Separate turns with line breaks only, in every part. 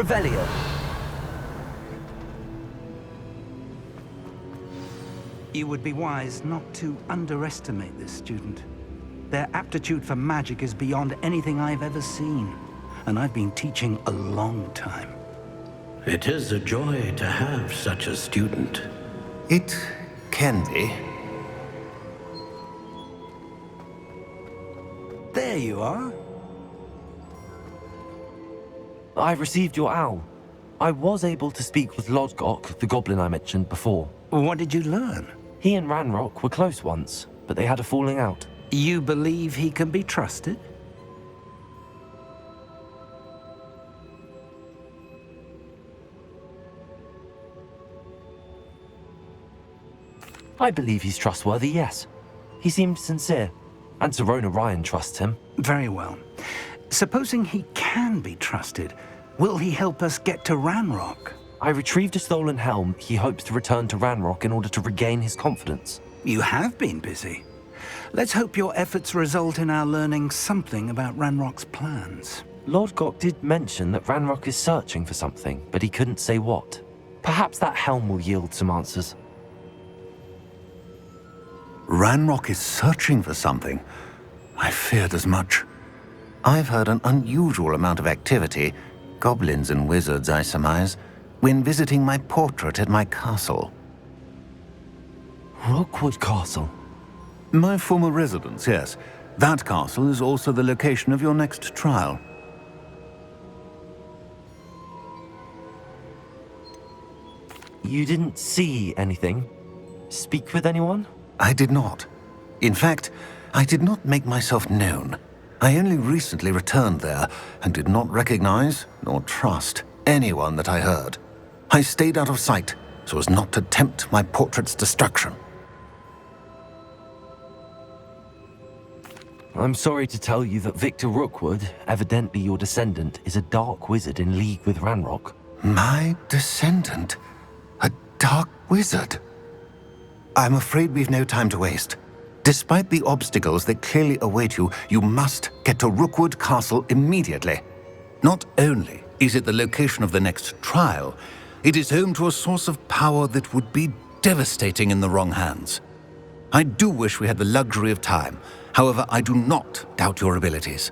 Revelio.
You would be wise not to underestimate this student. Their aptitude for magic is beyond anything I've ever seen, and I've been teaching a long time.
It is a joy to have such a student.
It can be.
There you are.
I received your owl. I was able to speak with Lodgok, the goblin I mentioned before.
What did you learn?
He and Ranrock were close once, but they had a falling out.
You believe he can be trusted?
I believe he's trustworthy, yes. He seemed sincere, and Serona Ryan trusts him.
Very well. Supposing he can be trusted, will he help us get to Ranrock?
I retrieved a stolen helm he hopes to return to Ranrock in order to regain his confidence.
You have been busy. Let's hope your efforts result in our learning something about Ranrock's plans.
Lodgok did mention that Ranrock is searching for something, but he couldn't say what. Perhaps that helm will yield some answers.
Ranrock is searching for something. I feared as much. I've heard an unusual amount of activity, goblins and wizards, I surmise, when visiting my portrait at my castle.
Rookwood Castle.
My former residence, yes. That castle is also the location of your next trial.
You didn't see anything? Speak with anyone?
I did not. In fact, I did not make myself known. I only recently returned there and did not recognize nor trust anyone that I heard. I stayed out of sight so as not to tempt my portrait's destruction.
I'm sorry to tell you that Victor Rookwood, evidently your descendant, is a dark wizard in league with Ranrock.
My descendant? A dark wizard? I'm afraid we've no time to waste. Despite the obstacles that clearly await you, you must get to Rookwood Castle immediately. Not only is it the location of the next trial, it is home to a source of power that would be devastating in the wrong hands. I do wish we had the luxury of time. However, I do not doubt your abilities.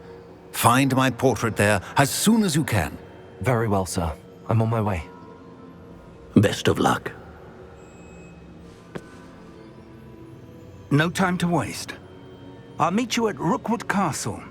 Find my portrait there as soon as you can.
Very well, sir. I'm on my way.
Best of luck.
No time to waste. I'll meet you at Rookwood Castle.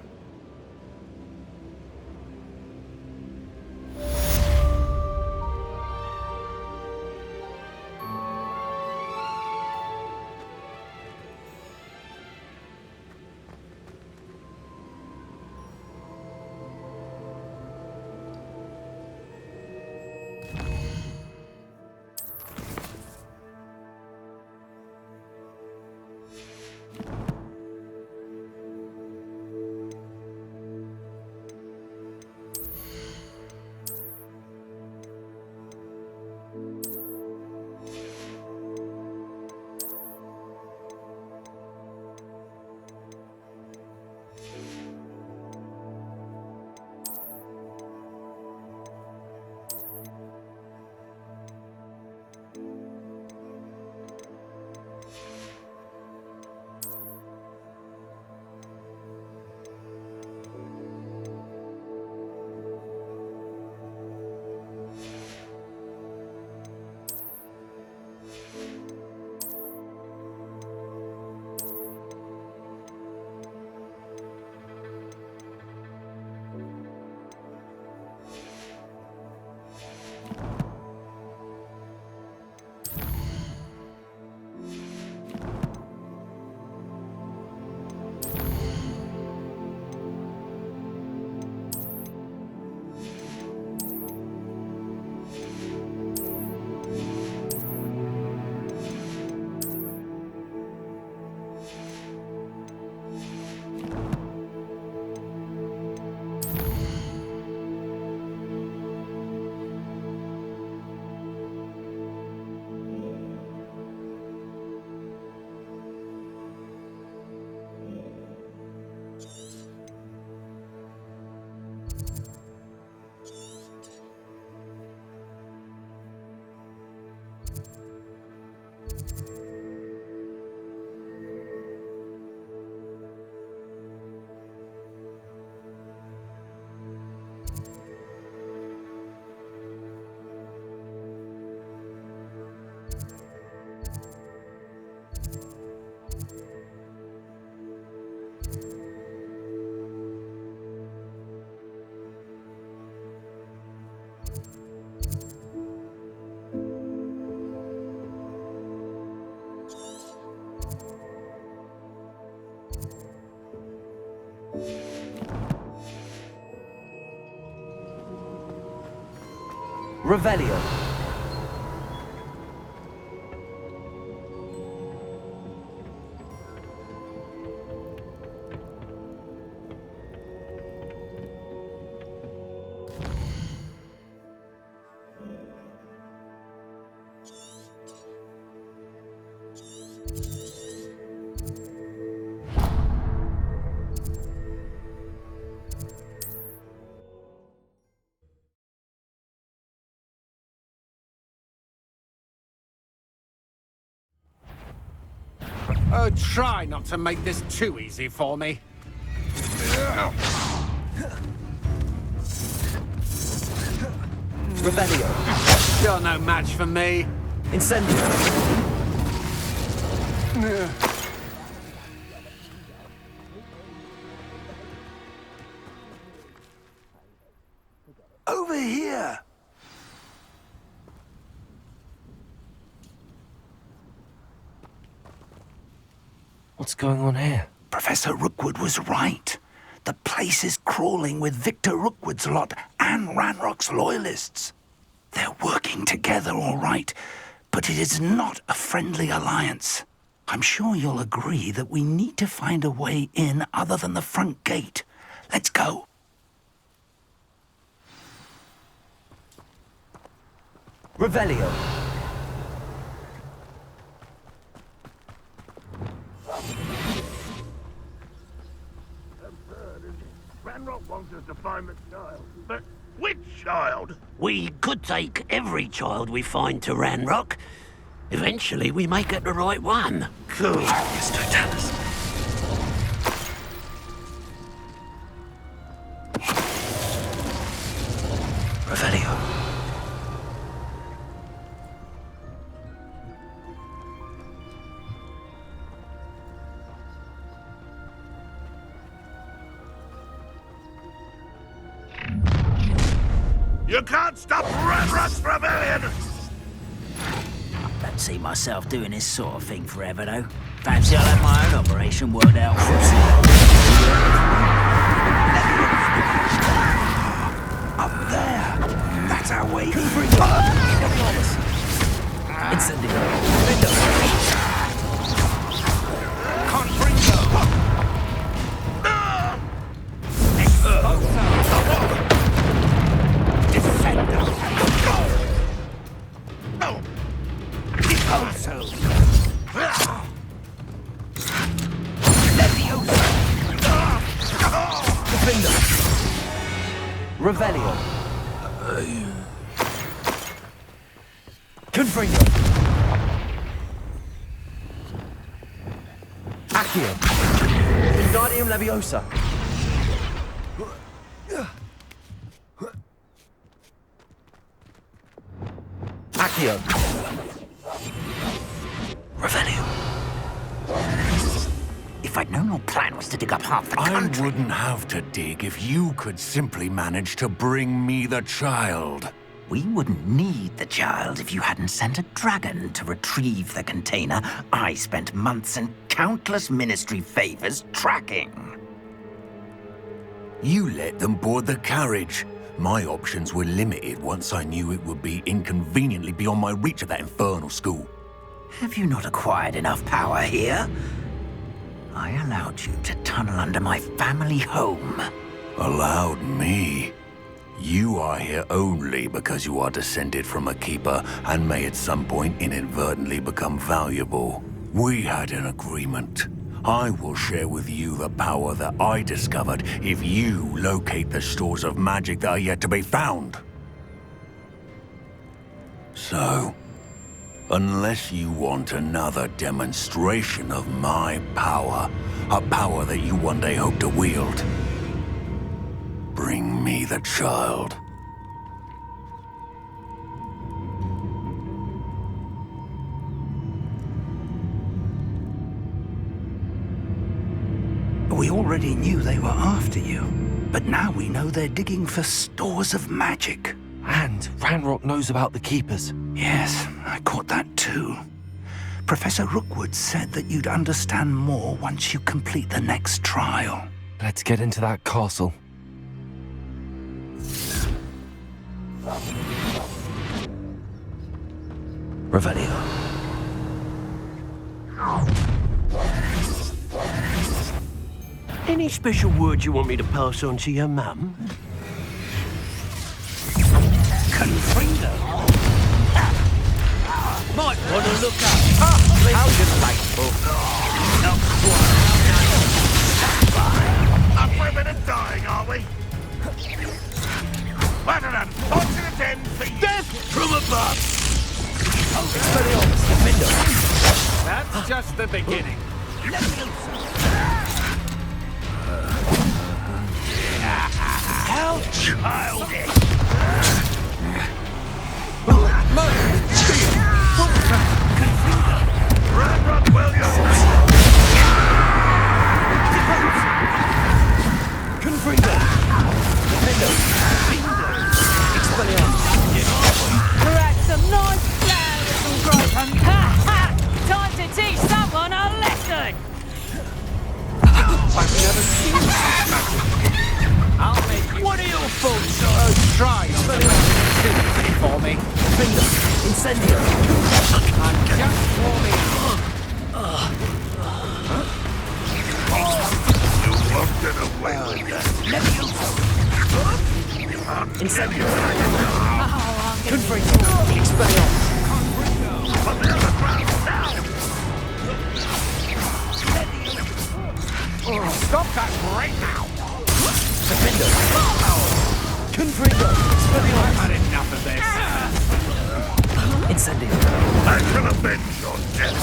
Revelio.
Oh, try not to make this too easy for me.
Revelio.
You're no match for me.
Incendio.
Over here!
What's going on here?
Professor Rookwood was right. The place is crawling with Victor Rookwood's lot and Ranrock's loyalists. They're working together, all right, but it is not a friendly alliance. I'm sure you'll agree that we need to find a way in other than the front gate. Let's go.
Revelio.
Ranrock wants us to find the child. But which child? We could take every child we find to Ranrock. Eventually, we may get the right one. Cool.
Yes, Totalis. Revelio.
You can't stop Ranrock's rebellion! Don't see myself doing this sort of thing forever, though. Fancy I'll have my own operation worked out.
Up there! That's our way.
Incendio. Revelio. Confringo. Accio. Wingardium Leviosa. Accio. Revelio.
If I'd known your plan was to dig up half the
I
country...
wouldn't have to dig if you could simply manage to bring me the child.
We wouldn't need the child if you hadn't sent a dragon to retrieve the container I spent months and countless ministry favors tracking.
You let them board the carriage. My options were limited once I knew it would be inconveniently beyond my reach at that infernal school.
Have you not acquired enough power here? I allowed you to tunnel under my family home.
Allowed me? You are here only because you are descended from a keeper and may at some point inadvertently become valuable. We had an agreement. I will share with you the power that I discovered if you locate the stores of magic that are yet to be found. So, unless you want another demonstration of my power, a power that you one day hope to wield, bring me the child.
We already knew they were after you, but now we know they're digging for stores of magic.
And Ranrock knows about the Keepers.
Yes, I caught that too. Professor Rookwood said that you'd understand more once you complete the next trial.
Let's get into that castle. Revelio.
Any special words you want me to pass on to your mum?
Confringo.
Might want to look up.
How delightful. Up for a bit of dying, are we? Well done. Fortunate end for you.
Death from above!
That's just the beginning.
How childish. Ranrock Williams.
Confringo. Defendo. Expelliarmus.
Crack some nice flowers with some grapes. Ha ha! Time to teach someone a lesson!
I've never seen this magic. I'll make you...
What are your thoughts?
Try not to make this too easy for me.
Defendo. Incendio.
I'm just warming up.
You won't get away with that.
Incendio.
Oh, I'm gonna
Confringo. Expelliarmus.
Stop that right now.
Defendo. Confringo. Expelliarmus.
I've had enough of this.
Incendio.
I shall avenge your death.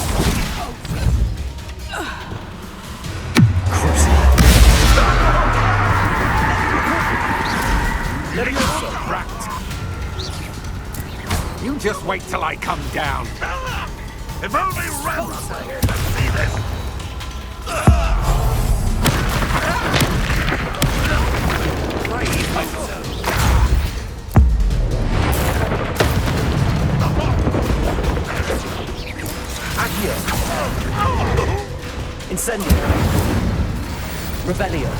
You just wait till I come down.
If only Ranrock were here to see this.
Accio. Incendio. Revelio.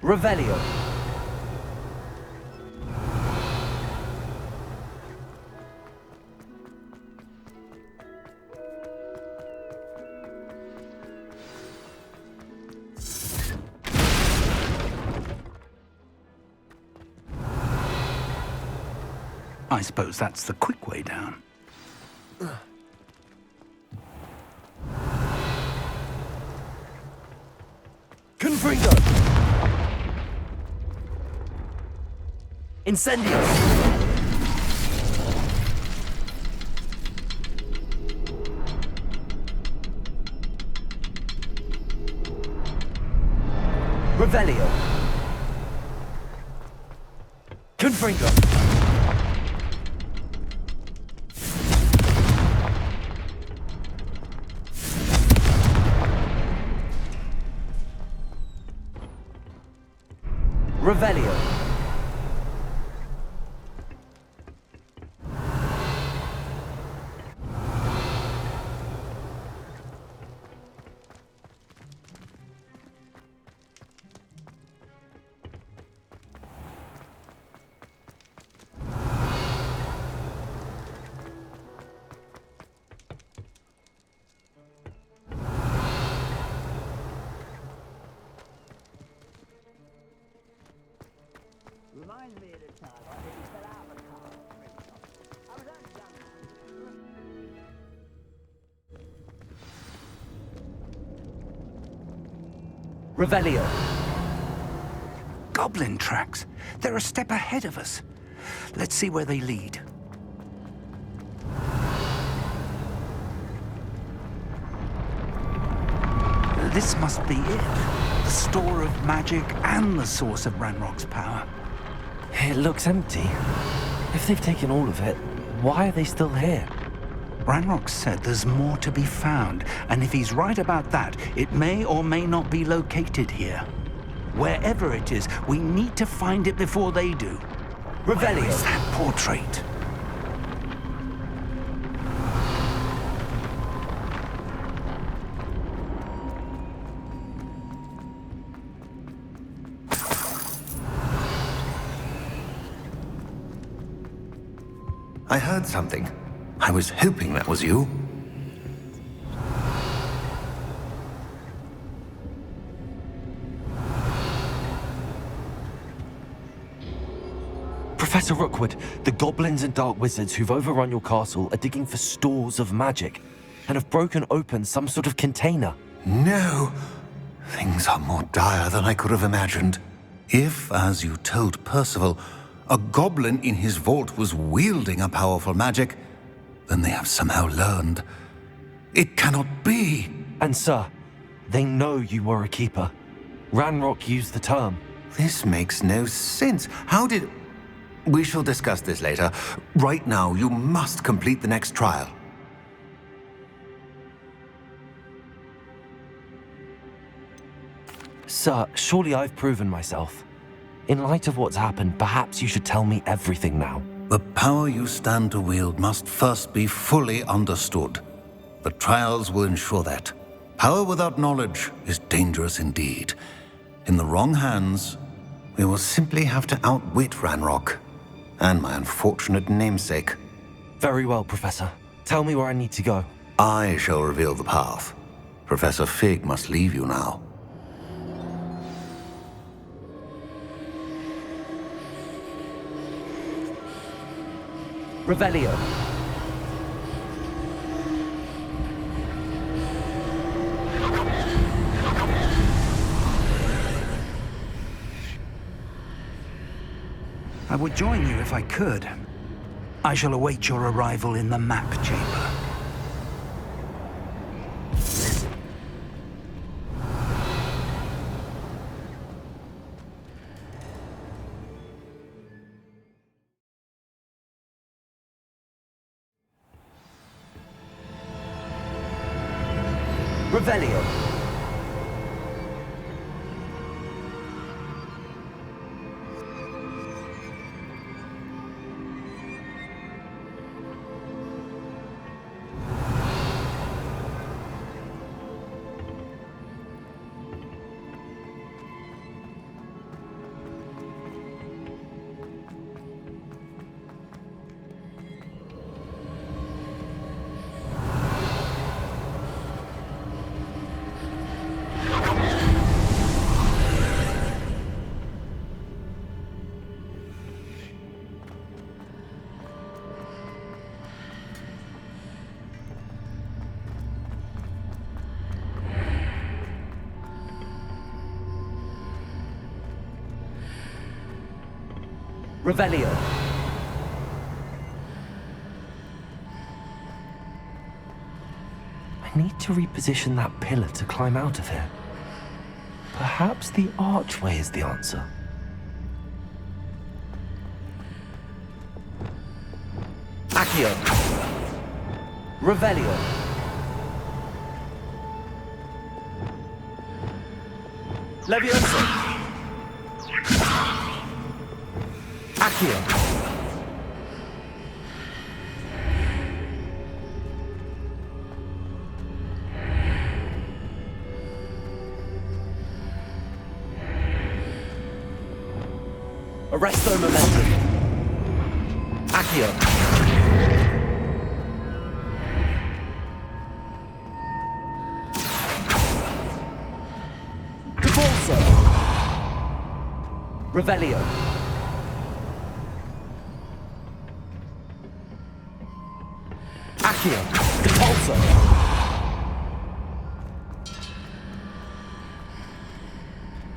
Revelio.
I suppose that's the quick way down.
Confringo. Incendio. Revelio. Confringo. Revelio.
Reminds me of the time I nearly fell out of a car. I was only young.
Revelio.
Goblin tracks. They're a step ahead of us. Let's see where they lead. this must be it. The store of magic and the source of Ranrock's power.
It looks empty. If they've taken all of it, why are they still here?
Ranrock said there's more to be found, and if he's right about that, it may or may not be located here. Wherever it is, we need to find it before they do. Where is that portrait?
I heard something. I was hoping that was you.
Professor Rookwood, the goblins and dark wizards who've overrun your castle are digging for stores of magic and have broken open some sort of container.
No! Things are more dire than I could have imagined. If, as you told Percival, a goblin in his vault was wielding a powerful magic, then they have somehow learned. It cannot be!
And sir, they know you were a keeper. Ranrock used the term.
This makes no sense. How did... We shall discuss this later. Right now, you must complete the next trial.
Sir, surely I've proven myself. In light of what's happened, perhaps you should tell me everything now.
The power you stand to wield must first be fully understood. The trials will ensure that. Power without knowledge is dangerous indeed. In the wrong hands, we will simply have to outwit Ranrock and my unfortunate namesake.
Very well, Professor. Tell me where I need to go.
I shall reveal the path. Professor Fig must leave you now.
Revelio.
I would join you if I could. I shall await your arrival in the map chamber.
Revelio. Revelio. I need to reposition that pillar to climb out of here. Perhaps the archway is the answer. Accio. Revelio. Leviosa. Accio. Arresto momentum. Accio. Devolso. Revelio. Accio. Depulso.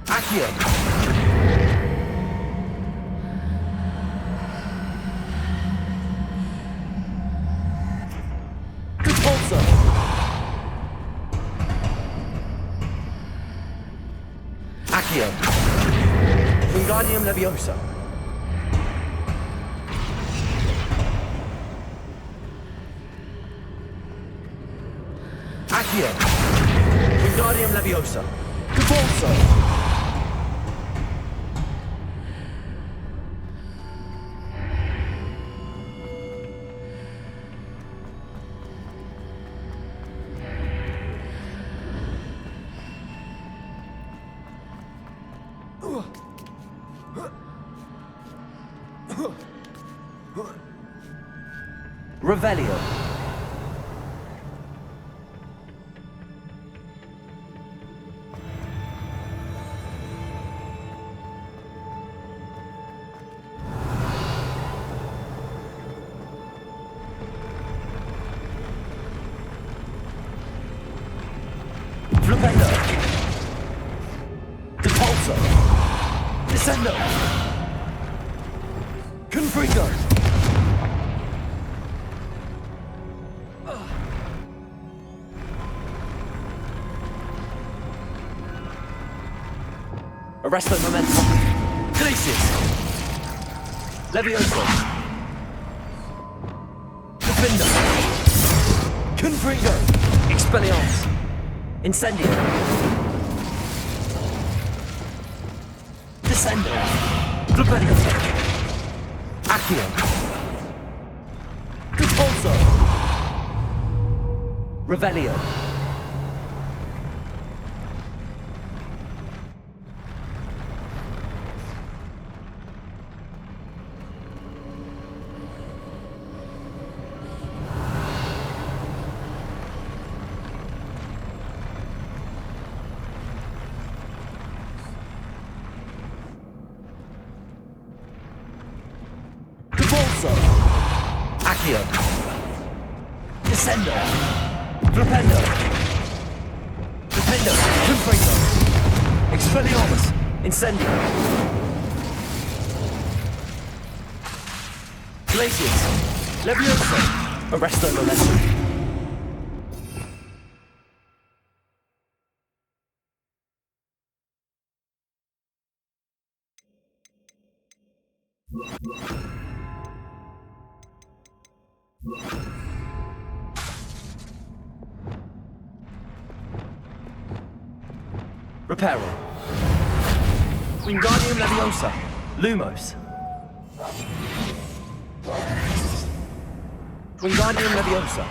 Accio. Depulso. Accio. Wingardium Leviosa. Accio. Wingardium Leviosa. Convulso. Revelio. Flipendo. Depulso. Descendo. Confringo. Arresto Momentum. Glacius. Levioso. Defendo. Confringo. Expelliarmus. Incendio. Descendo. Flipendo. Accio. Depulso. Revelio. Depulso. Accio. Descendo. Flipendo. Defendo. Confringo. Expelliarmus. Incendio. Glacius. Levioso. Arresto Momentum. Reparo. Wingardium Leviosa. Lumos. Wingardium Leviosa.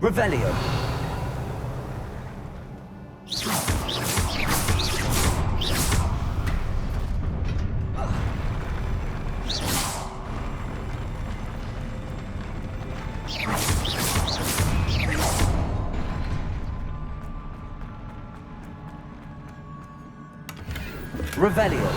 Revelio. Revelio.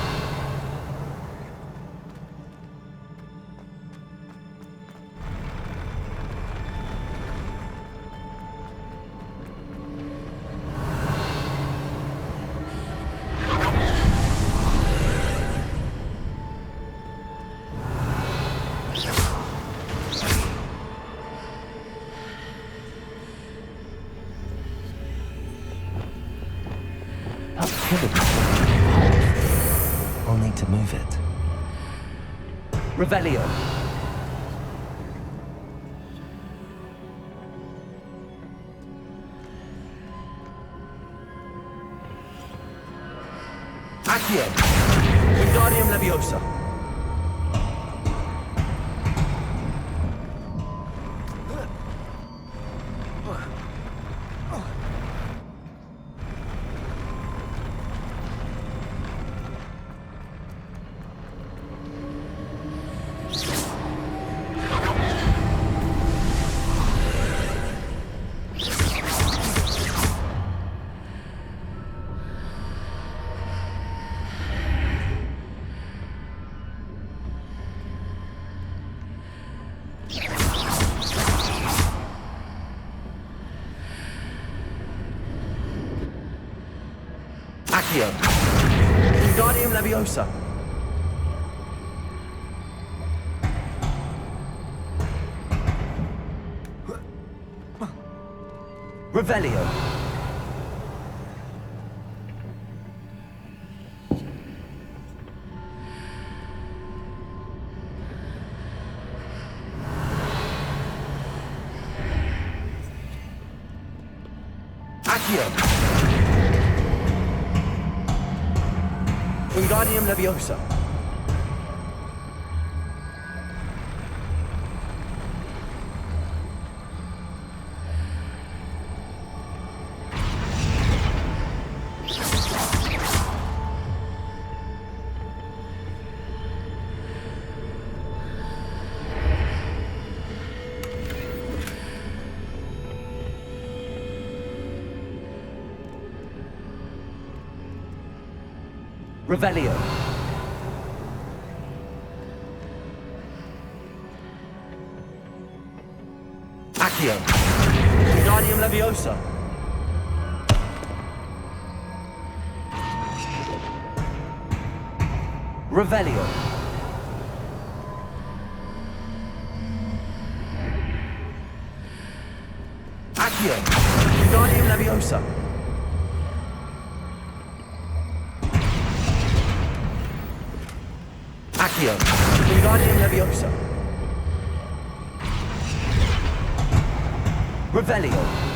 need to move it. Revelio. Accio. Wingardium Leviosa. Accio. Wingardium Leviosa. Revelio. Accio. Wingardium Leviosa. Revelio. Accio. Wingardium Leviosa. Revelio. Accio. Wingardium Leviosa. Accio. Wingardium Leviosa. Revelio.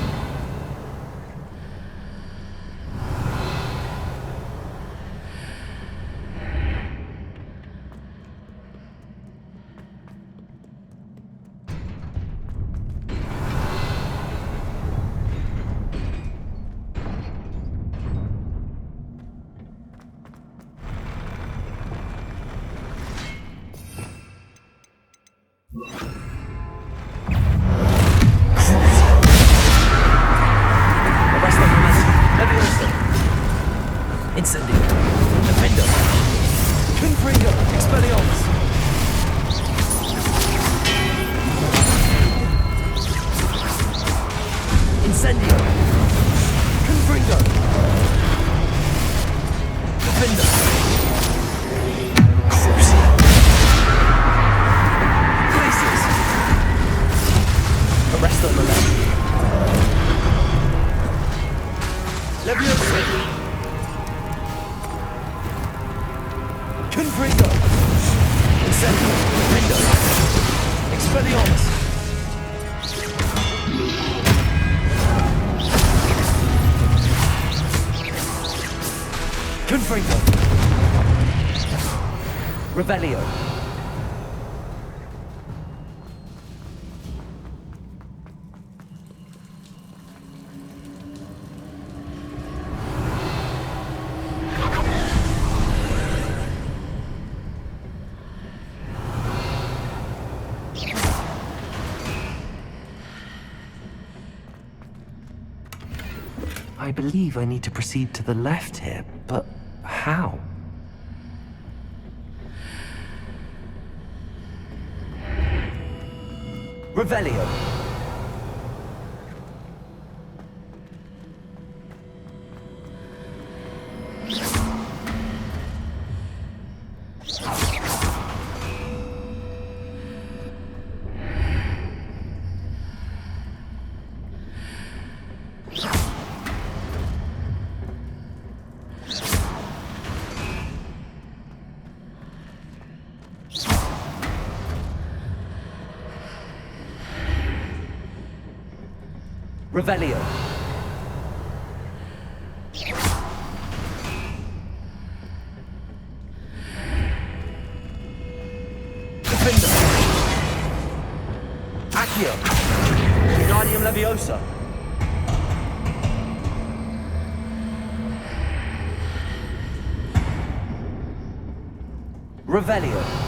Incendio. Defender. Confringo. Expelliarmus. Incendio. Confringo. Defender. Crucio. Glacius. Arrest on the left. Leviosa. Confringo. Incendio. Defender. Expelliarmus. Confringo. Revelio. I believe I need to proceed to the left here, but how? Revelio.
Revelio. Defender. Accio. Wingardium Leviosa. Revelio.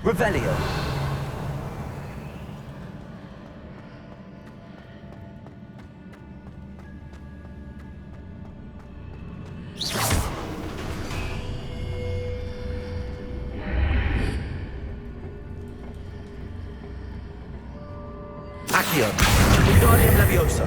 Revelio. Accio. Wingardium Leviosa.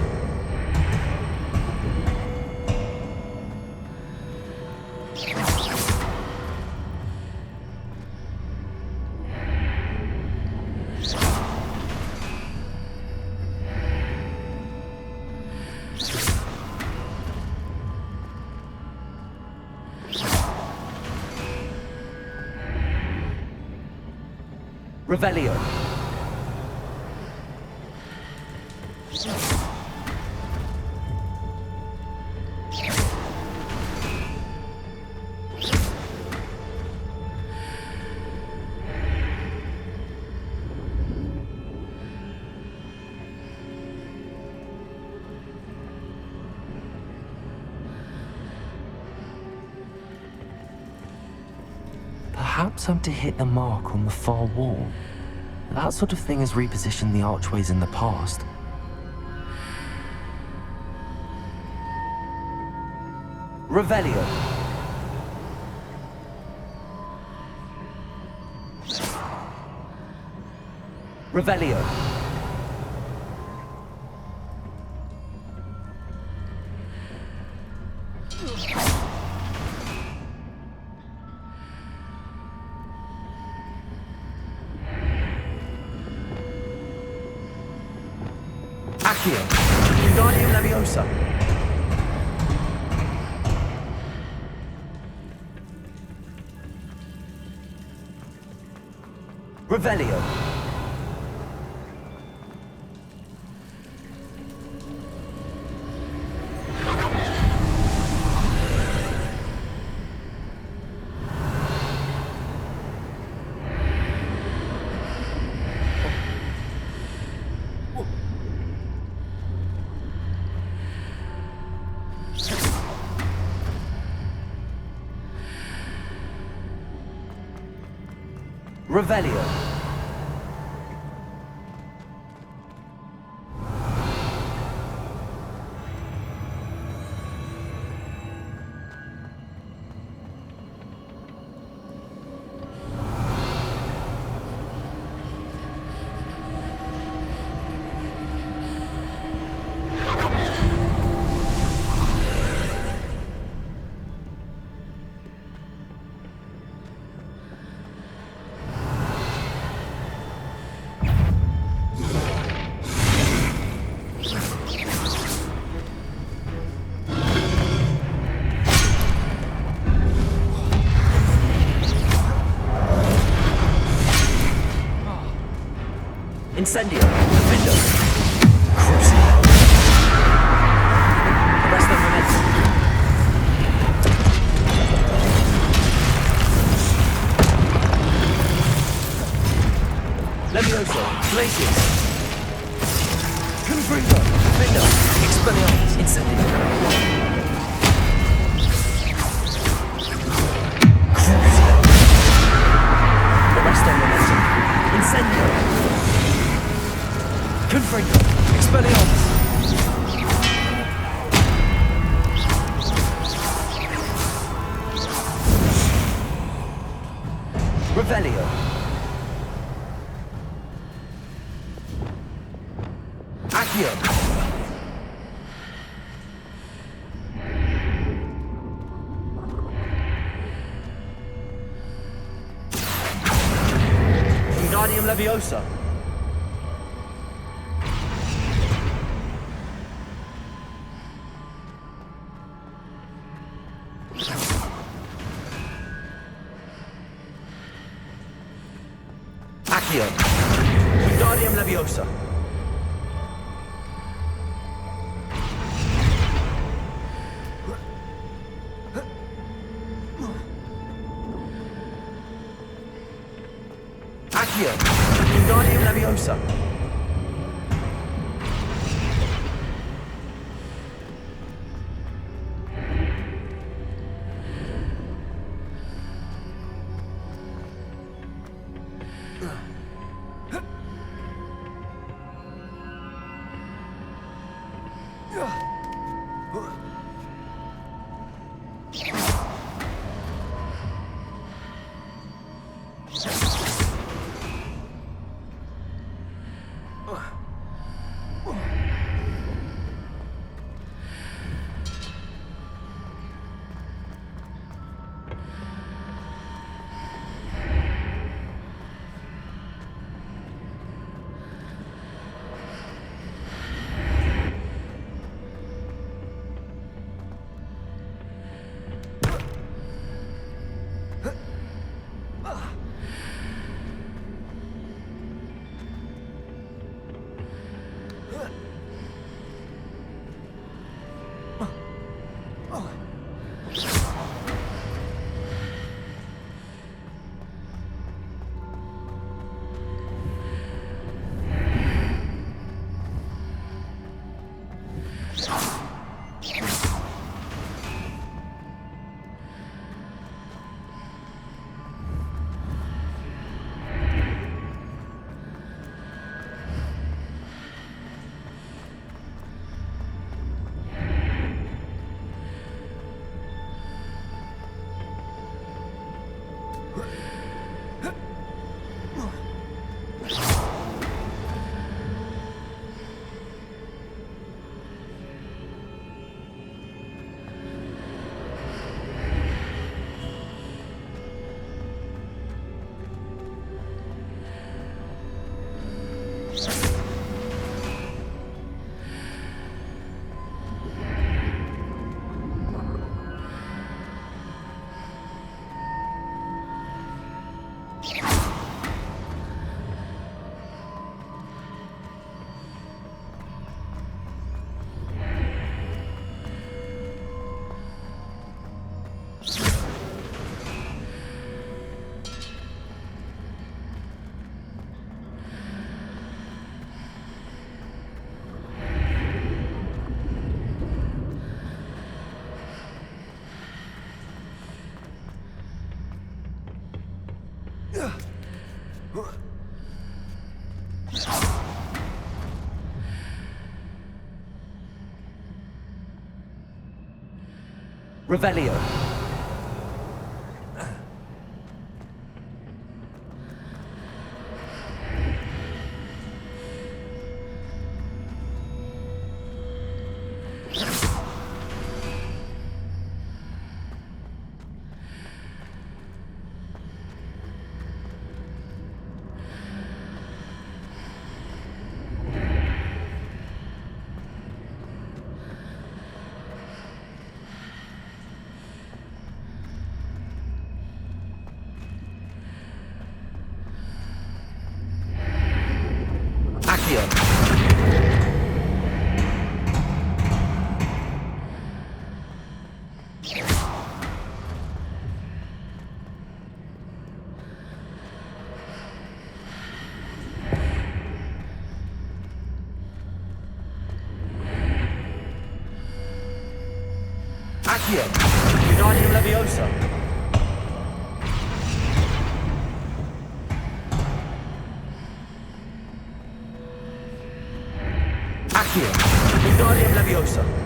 Revelio.
Perhaps I'm to hit the mark on the far wall. That sort of thing has repositioned the archways in the past.
Revelio. Revelio. Accio. Wingardium Leviosa. Revelio. Revelio. Incendio. Defender. Crucible. Arrest the momentum. Levioso. Glacius. Confringo. Defender. Expelliarmus. Incendio. Crucible. Arrest the momentum. Incendio. Confringo. Expelliarmus. Revelio. Accio. Wingardium Leviosa. Accio. Wingardium Leviosa. Accio. Wingardium Leviosa. Revelio. Accio. Accio. Wingardium Leviosa. Accio. Wingardium Leviosa.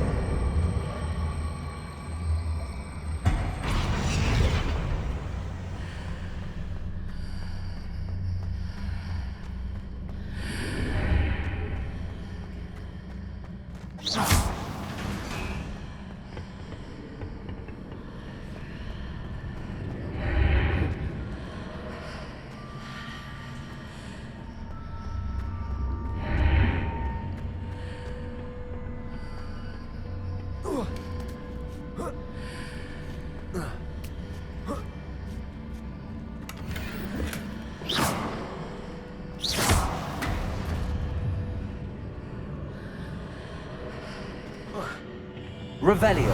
Revelio.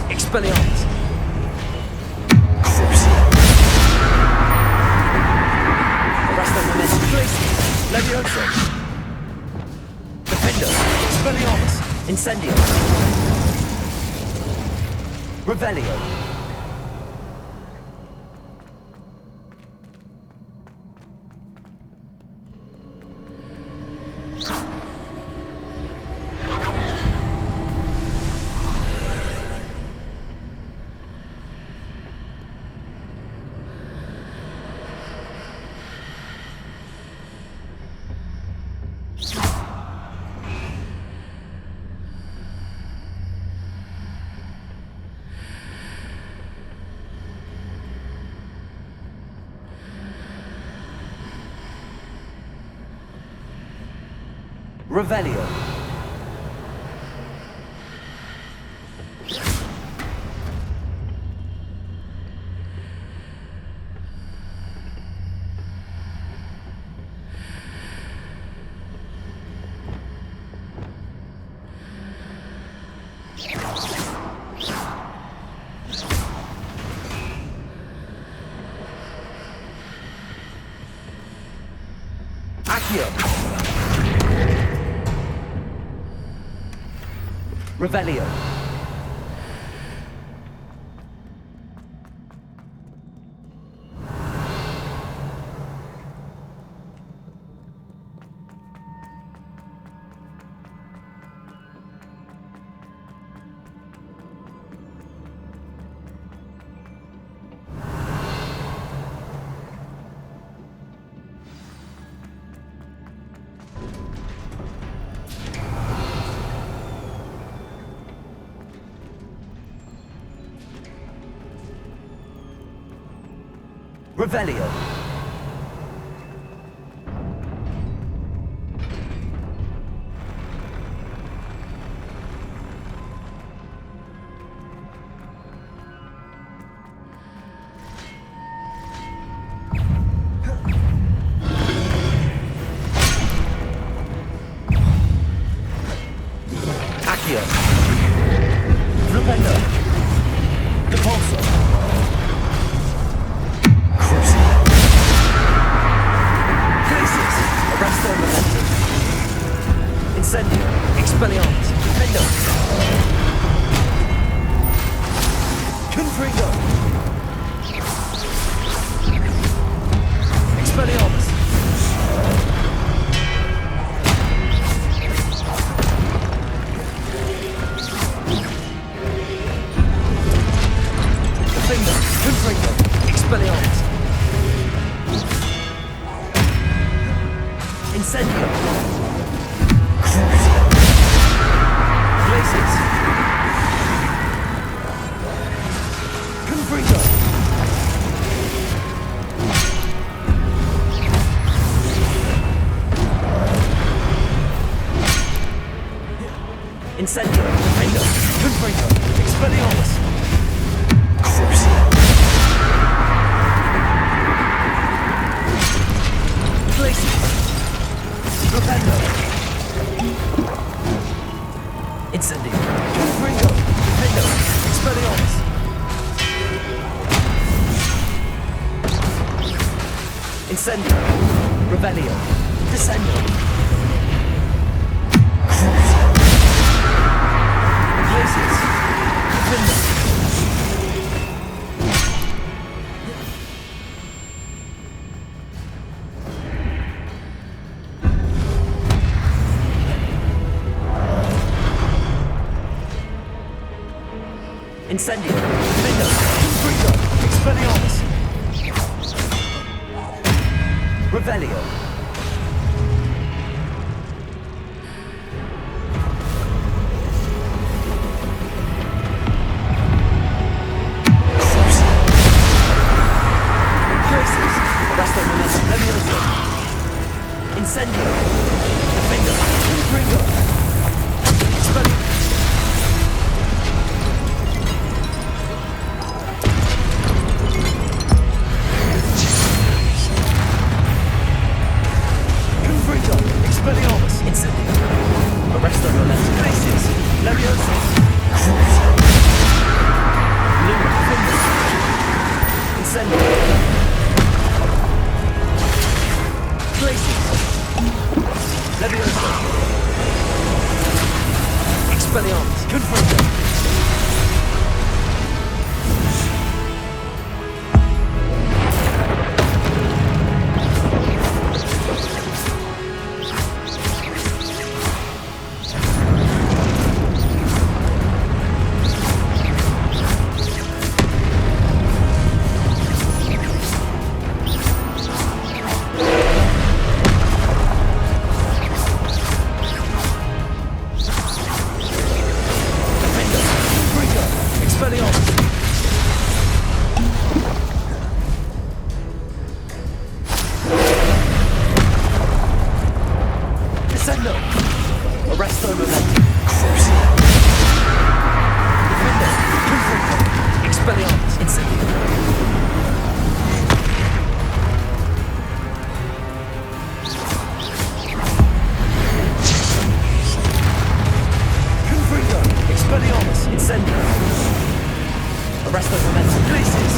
Expelliarmus. Arresto momentum. Glacius. Levioso. Defender. Expelliarmus. Incendio. Revelio. Revelio. Accio. Revelio. Revelio. Accio. Flupendo. Depulso. Arresto momentum. Incendio. Expelliarmus. Defendo. Confringo. Expelliarmus. Defendo. Confringo. Expelliarmus. Incendio. Glacius. Confringo. Incendio. Defendo. Confringo. Expelliarmus. Glacius. Defendo. Incendio. Confringo. Defendo. Expelliarmus. Incendio. Revelio. Descendo. Glacius. Defendo. Incendio. Defendo. Expelliarmus. Revelio. Graces. Arresto momentum. Levioso. Incendio. Defender. Confringo. Expelliarmus. Confringo. Expelliarmus. Incendio. Arresto momentum. Graces. Levioso. Luma. Defender. Incendio. Graces. Levioso. Expelliarmus. Confringo. Expelliarmus. Descendo. Arresto momentum. Defender. Confringo. Expelliarmus. Incendio. Confringo. Expelliarmus. Incendio. Arresto momentum. Graces.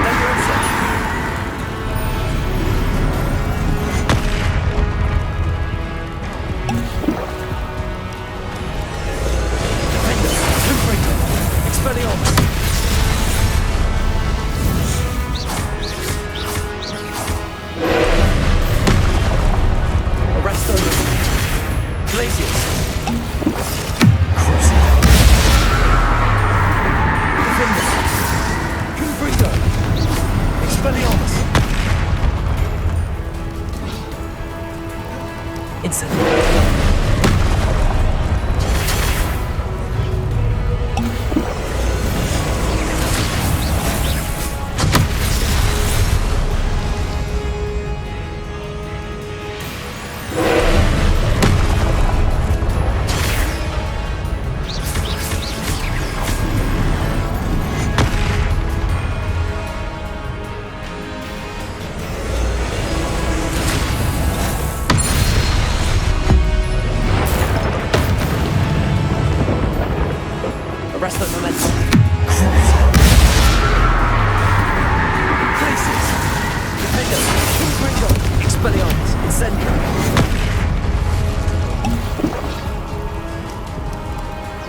Levioso. Defender. Confringo. Expelliarmus. Arresto momentum. Glacius. Defender. Confringo. Expelliarmus. Incendio. Arresto momentum. Graces. Defender. Confringo. Expelliarmus. Incendio.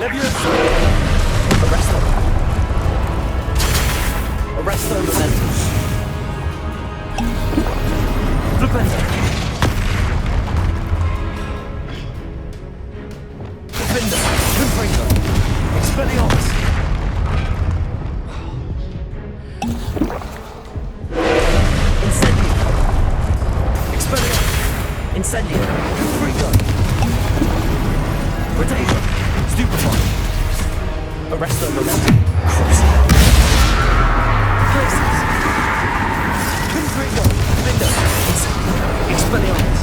Levioso. Arresto. Arresto momentum. Flipendo. Defender. Confringo. Expelliarmus. Incendio. Expelliarmus. Incendio. Confringo. Potato. Stupefy. Arresto momentum. Places. Confringo. Defender. Incendio. Expelliarmus.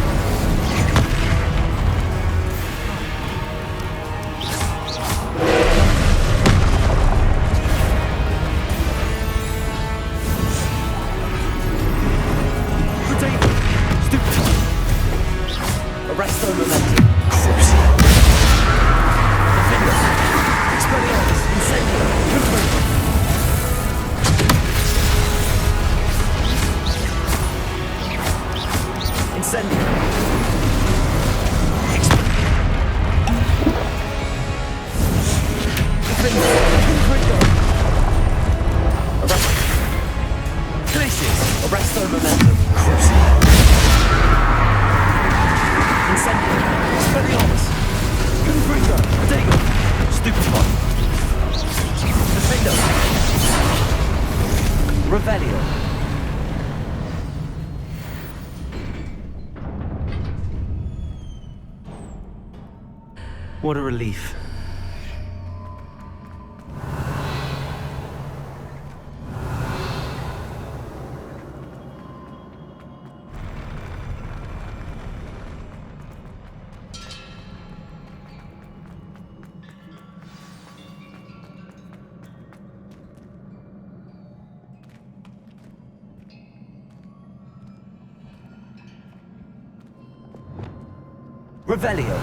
Potato. Stupefy. Arresto momentum. Defender. Expelliarmus. Incendio. Confringo. Incendio. Defender. Confringo. Arresto. Glacius. Arresto momentum. Incendio. Expelliarmus. Confringo. Potato. Stupefy. Defender. Revelio.
What a relief.
Revelio.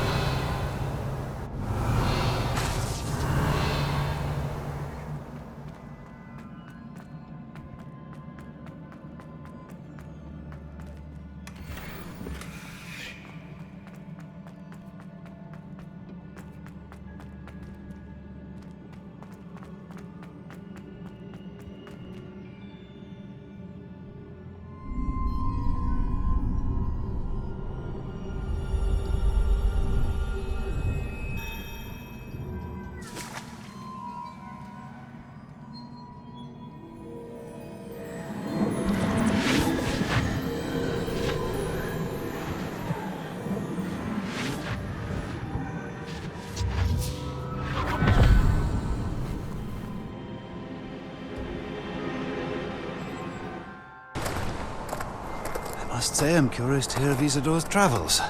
I must say I'm curious to hear of Isadore's travels.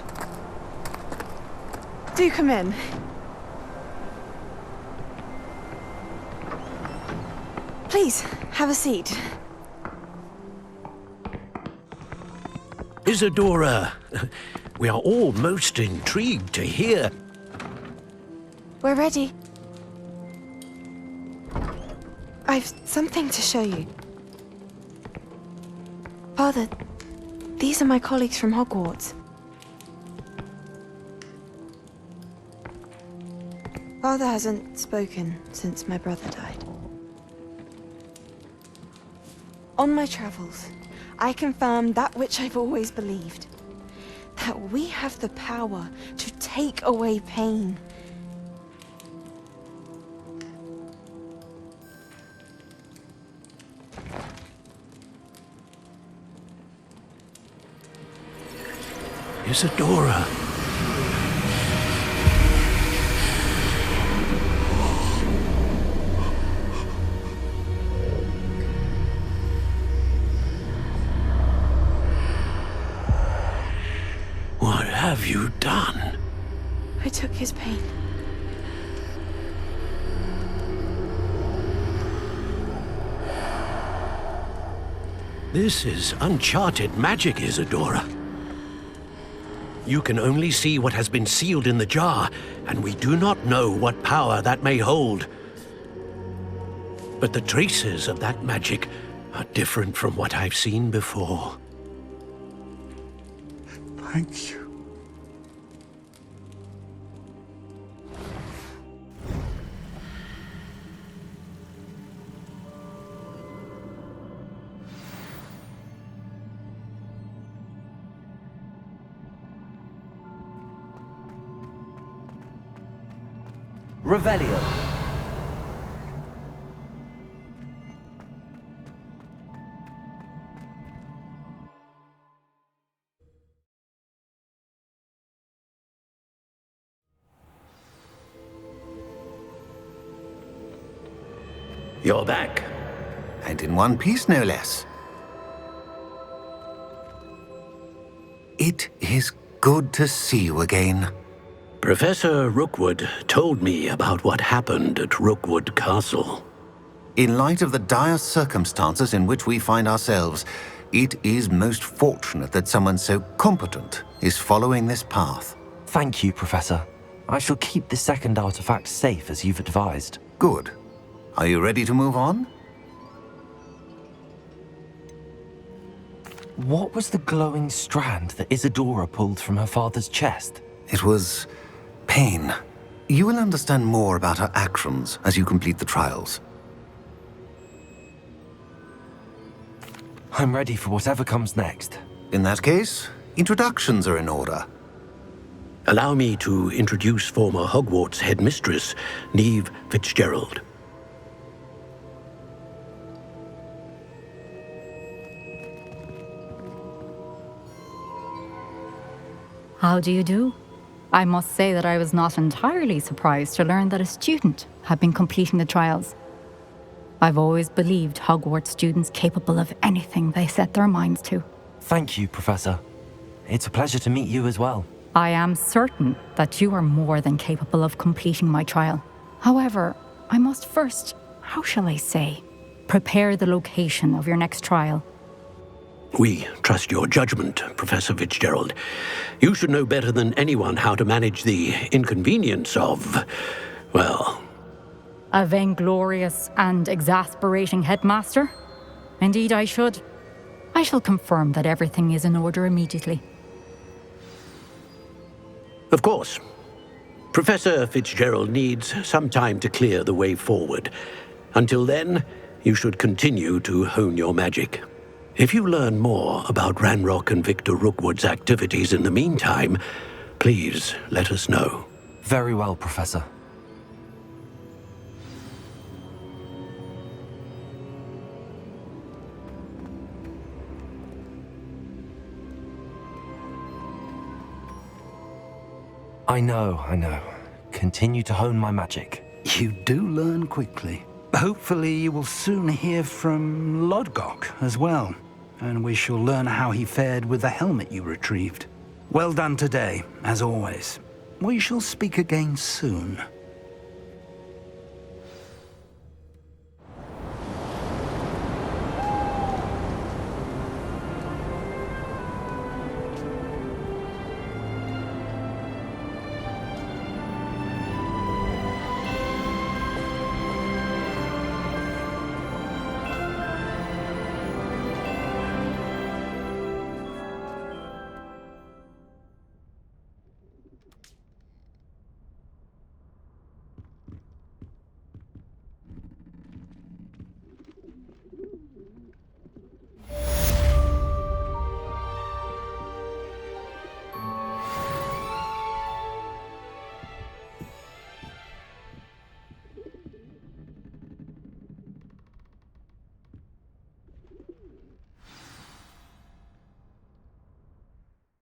Do come in. Please, have a seat.
Isadora, we are all most intrigued to hear.
We're ready. I've something to show you. Father, these are my colleagues from Hogwarts. Father hasn't spoken since my brother died. On my travels, I confirmed that which I've always believed. That we have the power to take away pain.
Isadora. What have you done?
I took his pain.
This is uncharted magic, Isadora. You can only see what has been sealed in the jar, and we do not know what power that may hold. But the traces of that magic are different from what I've seen before.
Thank you.
Revelio.
You're back.
And in one piece, no less. It is good to see you again.
Professor Rookwood told me about what happened at Rookwood Castle.
In light of the dire circumstances in which we find ourselves, it is most fortunate that someone so competent is following this path.
Thank you, Professor. I shall keep the second artifact safe as you've advised.
Good. Are you ready to move on?
What was the glowing strand that Isadora pulled from her father's chest?
It was pain. You will understand more about her actions as you complete the trials.
I'm ready for whatever comes next.
In that case, introductions are in order.
Allow me to introduce former Hogwarts headmistress, Neve Fitzgerald.
How do you do? I must say that I was not entirely surprised to learn that a student had been completing the trials. I've always believed Hogwarts students capable of anything they set their minds to.
Thank you, Professor. It's a pleasure to meet you as well.
I am certain that you are more than capable of completing my trial. However, I must first, how shall I say, prepare the location of your next trial.
We trust your judgment, Professor Fitzgerald. You should know better than anyone how to manage the inconvenience of, well...
A vainglorious and exasperating headmaster? Indeed I should. I shall confirm that everything is in order immediately.
Of course. Professor Fitzgerald needs some time to clear the way forward. Until then, you should continue to hone your magic. If you learn more about Ranrock and Victor Rookwood's activities in the meantime, please let us know.
Very well, Professor. I know. Continue to hone my magic.
You do learn quickly. Hopefully you will soon hear from Lodgok as well, and we shall learn how he fared with the helmet you retrieved. Well done today, as always. We shall speak again soon.